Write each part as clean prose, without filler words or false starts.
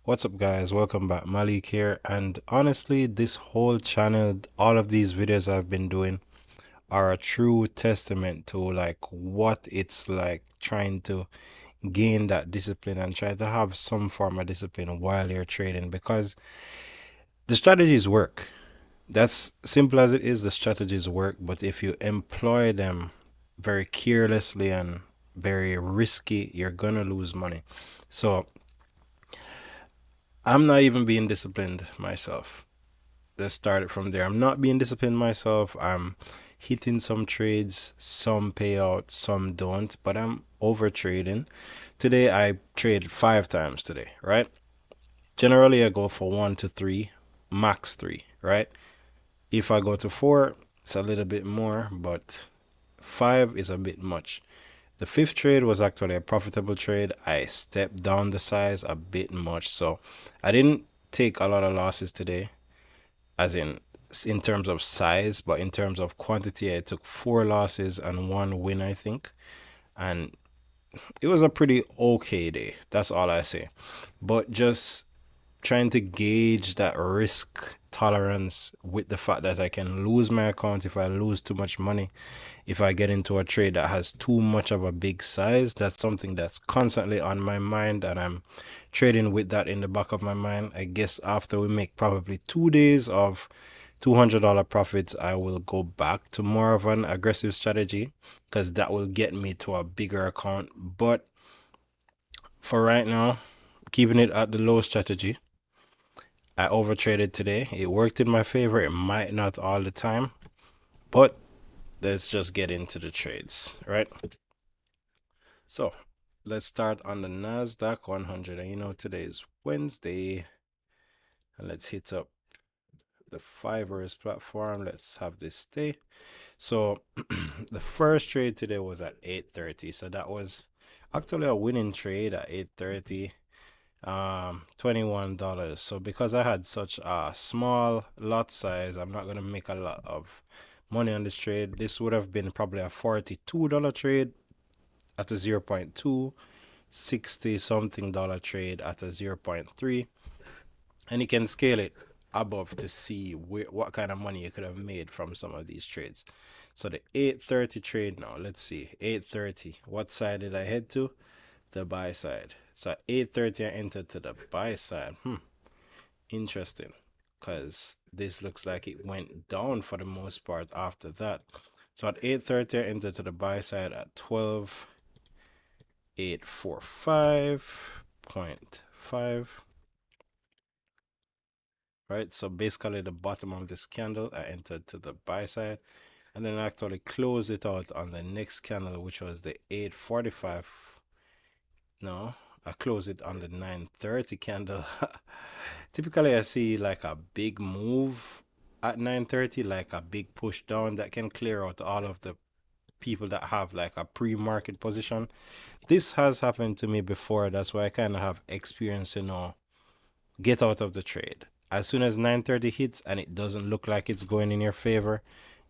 What's up, guys? Welcome back. Malik here. And honestly, this whole channel, all of these videos I've been doing are a true testament to like what it's like trying to gain that discipline and try to have some form of discipline while you're trading, because the strategies work. That's simple as it is. The strategies work, but if you employ them very carelessly and very risky, you're gonna lose money. So I'm not even being disciplined myself. Let's start it from there. I'm not being disciplined myself. I'm hitting some trades, some pay out, some don't, but I'm over trading. Today I traded 5 times today, right? Generally I go for 1 to 3, max 3, right? If I go to 4, it's a little bit more, but 5 is a bit much. The fifth trade was actually a profitable trade. I stepped down the size a bit much, so I didn't take a lot of losses today, as in terms of size, but in terms of quantity, I took 4 losses and 1 win, I think. And it was a pretty okay day. That's all I say. But just trying to gauge that risk tolerance with the fact that I can lose my account if I lose too much money. If I get into a trade that has too much of a big size, that's something that's constantly on my mind, and I'm trading with that in the back of my mind. I guess after we make probably 2 days of $200 profits, I will go back to more of an aggressive strategy, because that will get me to a bigger account. But for right now, keeping it at the low strategy. I overtraded today. It worked in my favor. It might not all the time, but let's just get into the trades, right? So let's start on the NASDAQ 100. And today is Wednesday. And let's hit up the Fivers platform. Let's have this stay. So the first trade today was at 8:30. So that was actually a winning trade at 8:30. $21. So because I had such a small lot size, I'm not gonna make a lot of money on this trade. This would have been probably a $42 trade at a 0.2, 60 something dollar trade at a 0.3, and you can scale it above to see what kind of money you could have made from some of these trades. So the 8:30 trade, now let's see, 8:30, what side did I head to? The buy side. So at 8:30 I entered to the buy side. Interesting, because this looks like it went down for the most part after that. So at 8:30 I entered to the buy side at 12,845.5. Right, so basically the bottom of this candle, I entered to the buy side, and then I actually closed it out on the next candle, which was the 8:45. No, I closed it on the 9:30 candle. Typically I see like a big move at 9:30, like a big push down that can clear out all of the people that have like a pre-market position. This has happened to me before. That's why I kind of have experience, get out of the trade. As soon as 9:30 hits and it doesn't look like it's going in your favor,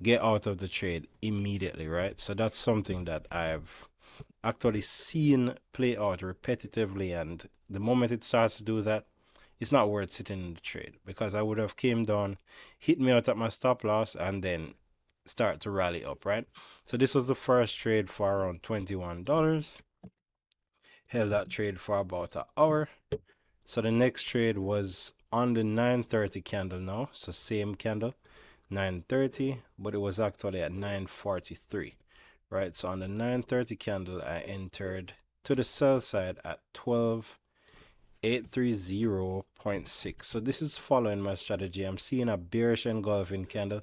get out of the trade immediately, right? So that's something that I've actually seen play out repetitively, and the moment it starts to do that, it's not worth sitting in the trade, because I would have came down, hit me out at my stop loss, and then start to rally up, right? So this was the first trade for around $21. Held that trade for about an hour. So the next trade was on the 9:30 candle now. So same candle, 9:30, but it was actually at 9:43. Right, so on the 9:30 candle, I entered to the sell side at 12,830.6. So this is following my strategy. I'm seeing a bearish engulfing candle.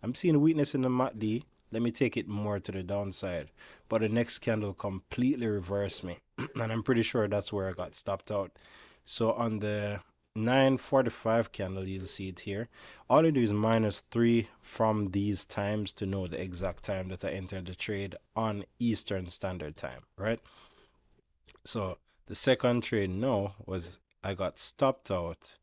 I'm seeing weakness in the MACD. Let me take it more to the downside. But the next candle completely reversed me. And I'm pretty sure that's where I got stopped out. So on the 9:45 candle, you'll see it here. All I do is -3 from these times to know the exact time that I entered the trade on Eastern Standard Time, right? So the second trade now was I got stopped out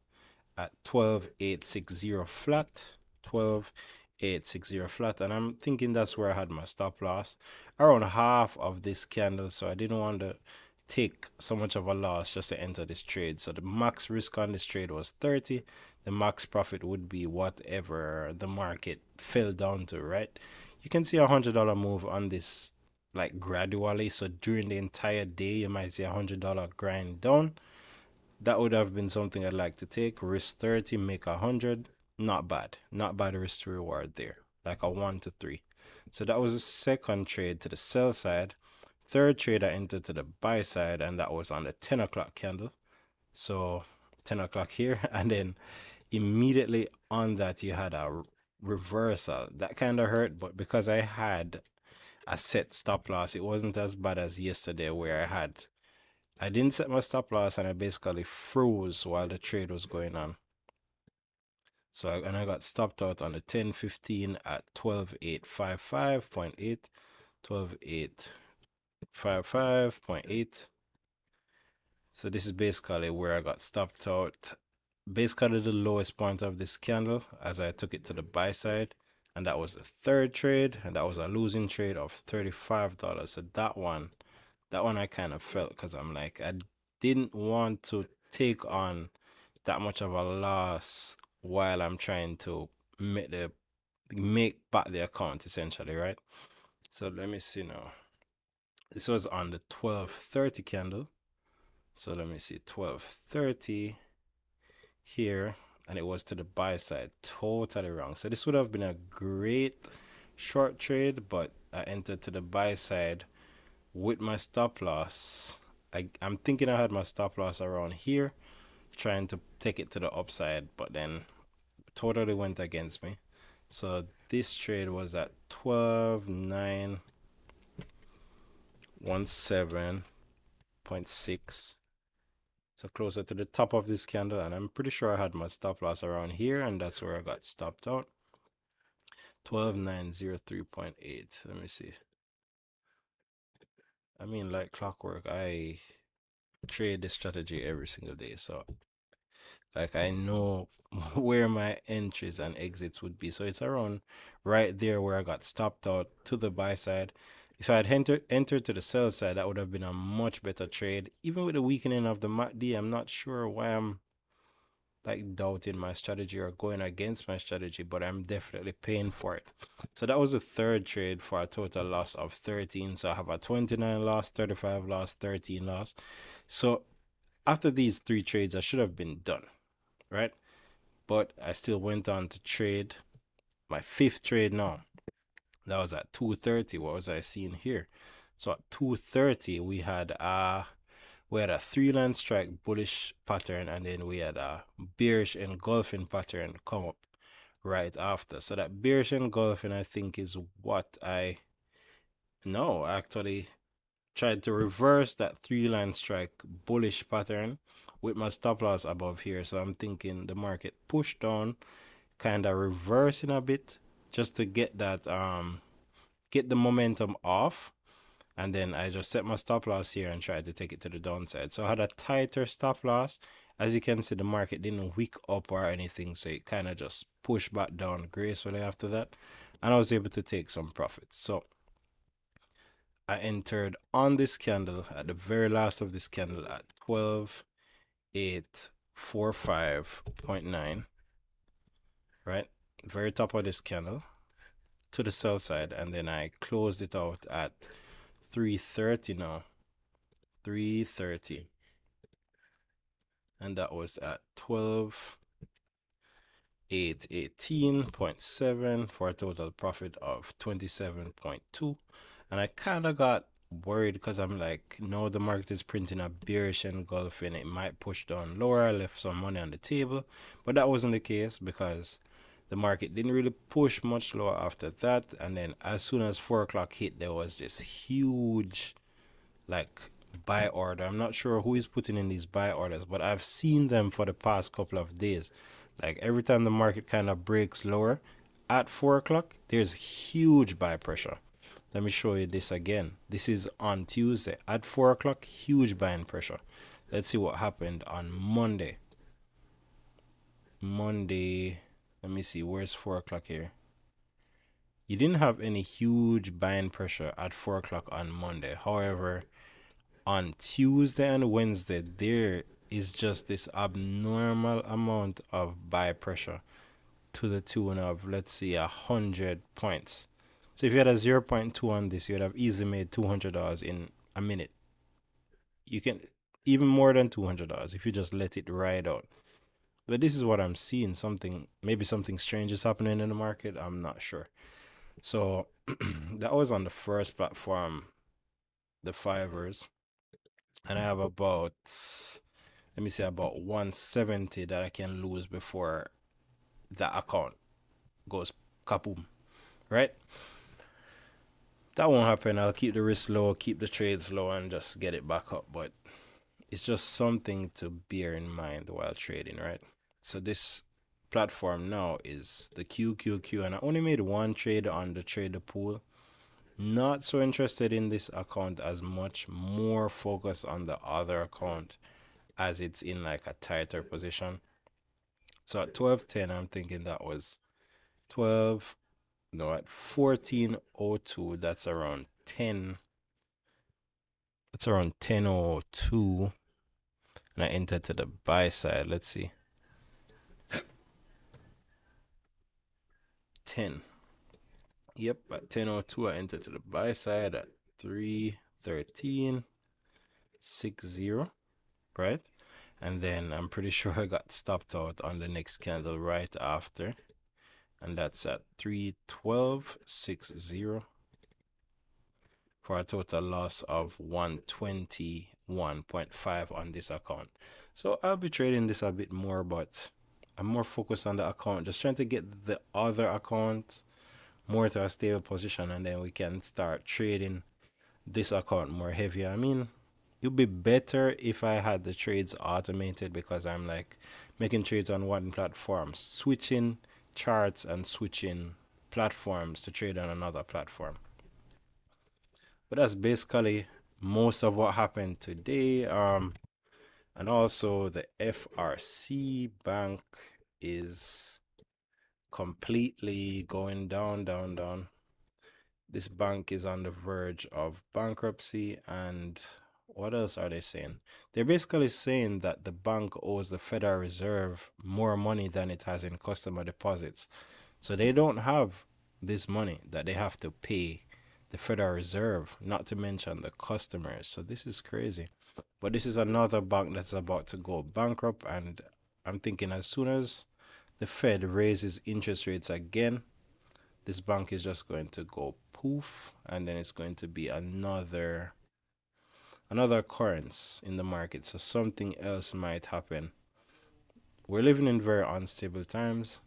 at 12,860 flat, 12,860 flat, and I'm thinking that's where I had my stop loss, around half of this candle. So I didn't want to take so much of a loss just to enter this trade. So the max risk on this trade was 30. The max profit would be whatever the market fell down to, right? You can see $100 move on this like gradually. So during the entire day, you might see $100 grind down. That would have been something I'd like to take. Risk 30, make 100. Not bad. Not bad risk to reward there. Like a 1 to 3. So that was the second trade to the sell side. Third trade I entered to the buy side, and that was on the 10 o'clock candle. So 10 o'clock here, and then immediately on that you had a reversal. That kind of hurt, but because I had a set stop loss, it wasn't as bad as yesterday where I didn't set my stop loss and I basically froze while the trade was going on. So I got stopped out on the 10:15 at 12,855.8, 12,855.8. So this is basically where I got stopped out. Basically the lowest point of this candle as I took it to the buy side. And that was the third trade, and that was a losing trade of $35. So that one I kind of felt because I'm like, I didn't want to take on that much of a loss while I'm trying to make back the account essentially, right? So let me see now. This was on the 12:30 candle. So let me see, 12:30 here, and it was to the buy side. Totally wrong. So this would have been a great short trade, but I entered to the buy side with my stop loss. I'm thinking I had my stop loss around here, trying to take it to the upside, but then totally went against me. So this trade was at 12,917.6. So closer to the top of this candle, and I'm pretty sure I had my stop loss around here, and that's where I got stopped out. 12,903.8. Let me see. I mean, like clockwork, I trade this strategy every single day, so like I know where my entries and exits would be. So it's around right there where I got stopped out to the buy side. If I had entered to the sell side, that would have been a much better trade. Even with the weakening of the MACD, I'm not sure why I'm like doubting my strategy or going against my strategy, but I'm definitely paying for it. So that was the third trade for a total loss of 13. So I have a 29 loss, 35 loss, 13 loss. So after these three trades, I should have been done, right? But I still went on to trade my fifth trade now. That was at 2:30. What was I seeing here? So at 2:30 we had a three-line strike bullish pattern, and then we had a bearish engulfing pattern come up right after. So that bearish engulfing, I think, is what I no actually tried to reverse that three-line strike bullish pattern with my stop loss above here. So I'm thinking the market pushed down, kind of reversing a bit just to get that get the momentum off, and then I just set my stop loss here and tried to take it to the downside. So I had a tighter stop loss. As you can see, the market didn't wick up or anything, so it kind of just pushed back down gracefully after that, and I was able to take some profits. So I entered on this candle at the very last of this candle at 12,845.9, right? Very top of this candle to the sell side, and then I closed it out at 3:30 now. 3:30. And that was at 12,818.7 for a total profit of 27.2. And I kind of got worried because I'm like, no, the market is printing a bearish engulfing. It might push down lower. I left some money on the table, but that wasn't the case because the market didn't really push much lower after that. And then as soon as 4 o'clock hit, there was this huge like buy order. I'm not sure who is putting in these buy orders, but I've seen them for the past couple of days. Like every time the market kind of breaks lower at 4 o'clock, there's huge buy pressure. Let me show you this again. This is on Tuesday at 4 o'clock, huge buying pressure. Let's see what happened on Monday. Let me see, where's 4 o'clock here? You didn't have any huge buying pressure at 4 o'clock on Monday. However, On Tuesday and Wednesday, there is just this abnormal amount of buy pressure to the tune of, let's say, 100 points. So if you had a zero point 0.2 on this, you would have easily made $200 in a minute. You can even more than $200 if you just let it ride out. But this is what I'm seeing. Maybe something strange is happening in the market. I'm not sure. So that was on the first platform, the Fivers, and I have about, let me say, about 170 that I can lose before that account goes kaboom, right? That won't happen. I'll keep the risk low, keep the trades low, and just get it back up. But it's just something to bear in mind while trading, right? So this platform now is the QQQ, and I only made one trade on the trader pool. Not so interested in this account as much, more focused on the other account as it's in like a tighter position. So at 12:10, I'm thinking that was 12, no, at 14:02, that's around 10:02, and I entered to the buy side. Let's see. 10. Yep, at 10:02, I entered to the buy side at 313.60, right? And then I'm pretty sure I got stopped out on the next candle right after, and that's at 312.60 for a total loss of 121.5 on this account. So I'll be trading this a bit more, but I'm more focused on the account, just trying to get the other account more to a stable position, and then we can start trading this account more heavier. I mean, it would be better if I had the trades automated, because I'm like making trades on one platform, switching charts and switching platforms to trade on another platform. But that's basically most of what happened today. And also the FRC bank is completely going down, down, down. This bank is on the verge of bankruptcy. And what else are they saying? They're basically saying that the bank owes the Federal Reserve more money than it has in customer deposits. So they don't have this money that they have to pay the Federal Reserve, not to mention the customers. So this is crazy. But this is another bank that's about to go bankrupt. And I'm thinking as soon as the Fed raises interest rates again, this bank is just going to go poof, and then it's going to be another occurrence in the market. So something else might happen. We're living in very unstable times.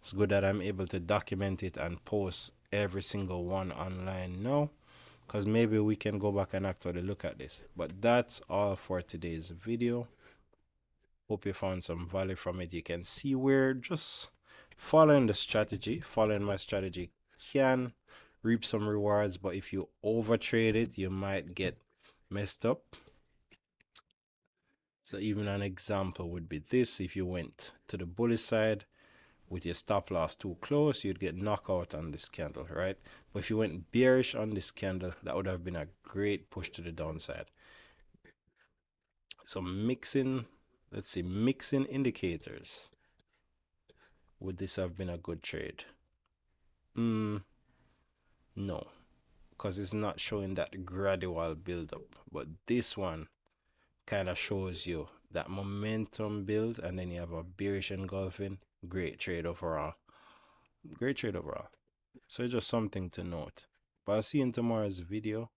It's good that I'm able to document it and post every single one online now, because maybe we can go back and actually look at this. But that's all for today's video. Hope you found some value from it. You can see we're just following my strategy can reap some rewards, but if you overtrade it, you might get messed up. So even an example would be this: if you went to the bullish side with your stop loss too close, you'd get knocked out on this candle, right? But if you went bearish on this candle, that would have been a great push to the downside. So mixing indicators. Would this have been a good trade? No, because it's not showing that gradual build up. But this one kind of shows you that momentum build, and then you have a bearish engulfing. Great trade overall. Great trade overall. So it's just something to note. But I'll see you in tomorrow's video.